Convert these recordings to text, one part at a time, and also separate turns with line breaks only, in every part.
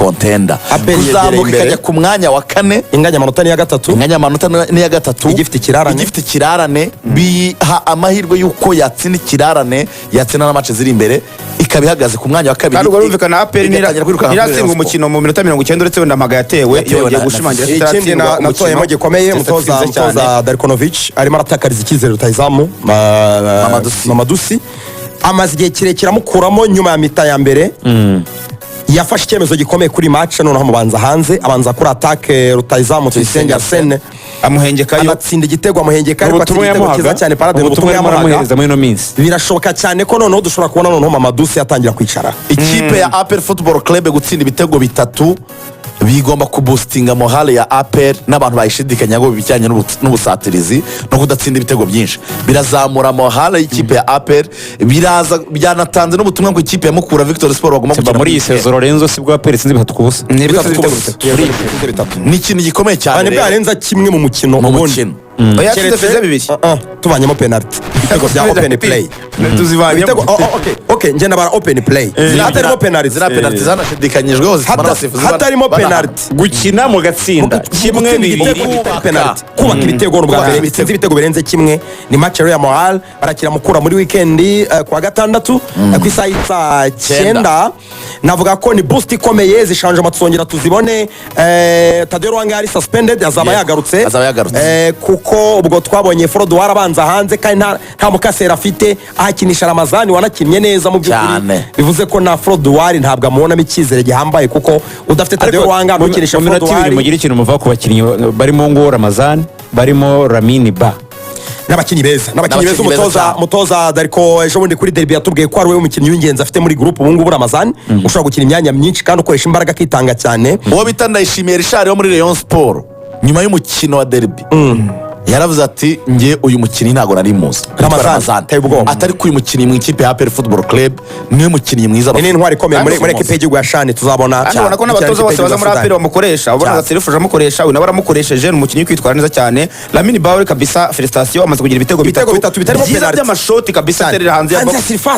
contender kuzamuka ikajya ku mwanya wa 4
inganya amanota ni ya gatatu
igifite kirarane biha amahirwe yuko yatsinda kirarane yatsinda na match ziri imbere ikaba ihagaze ku mwanya wa 2
kandi urumvikana APR niratsindwa umukino mu minota 90 uretse wenda amaga yatewe yongeye gushimangira
ikindi natoyemo gikomeye mutoza Darkonovic arimo aratakariza icyizere rutayizamu Mamadusi amaze igihe kirekire amukuramo nyuma ya mita ya mbere yafashe icyemezo gikomeye kuri match noneho mubanza hanze abanza kuri attaque rutayizamu Tuyisenge Arsene
amuhengekayo
anatsinda igitego amuhengekayo igitego kiza cyane parade mu butumwa yamuhaga
muri no minsi
birashoboka cyane ko noneho dushobora kubona noneho Mamadusi yatangira kwicara
ikipe ya APR Football Club gutsinda ibitego bitatu bigomba kuboostinga morale ya APR n'abantu bayishidikanya ngo bijyanye n'ubusatirizi no kudatsinda ibitego byinshi birazamura morale y'ikipe ya APR biraza byanatanze n'ubutumwa ngo ikipe ya Mukura Victory Sport bagomba
kujya muri iyi sezo Lorenzo sibwo APR sinzi bitatu kubusa
ni ikintu gikomeye cyane
rero arenza kimwe mu mukino tubanyemo penalty ibitego bya open play
tuzivanyemo
okay ngenda bara open play hatarimo penalty
zanashidikanyijweho
hatarimo penalty
gukina mu gatsinda kimwe bibiri
penalty kubaka ibitego n'ubwa mbere bitsinze ibitego birenze kimwe ni match ya Moral barakira Mukura muri weekend kwa gatandatu ku isaha 9 navuga ko ni boost ikomeye zishanje amatuzongera tuzibone Tadeo Rwanga ari suspended azaba yagarutse kuko ubwo twabonye Frodo warabanza hanze kandi nta mukasera afite ahakinisha Ramazani wanakinnye neza mu by'ukuri bivuze ko na Frodo wari ntabwo amubonamo icyizere gihambaye kuko udafite Tadeo Rwanga nukinisha Frodo wari
mugira ikintu muva ku bakinnyi barimo ngo Ramazani barimo Lamine Ba
n'abakinnyi beza mutoza Darko ejo bundi kuri derby yatubwiye ko ari we umukinnyi w'ingenzi afite muri groupe ubu ngubu Ramazani ushobora gukina imyanya myinshi kandi ukoresha imbaraga kitanga cyane
uwo bita Ndayishimiye Richard wo muri Rayon Sport nyuma y'umukino wa derby yaravuze ati nge uyu mukinnyi ntago nari muzi
Ramazani
atari ku uyu mukinnyi mu ikipe ya APR Football Club niwe mukinnyi mwiza
ni intwari ikomeye muri equipe y'igihugu ya Shani tuzabona
cyane ko n'abatoza bose baza muri APR bamukoresha ubona gaserifuje amukoresha uyu nabaramukoresheje umukinnyi kwitwara neza cyane Lamine Bawe kabisa felicitation amaze kugira ibitego bitatu bitarimo penalty by'amashoti kabisa terera hanze ya box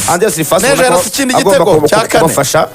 hanze ya surface
neza yarasi ikindi gitego cyakane
bafasha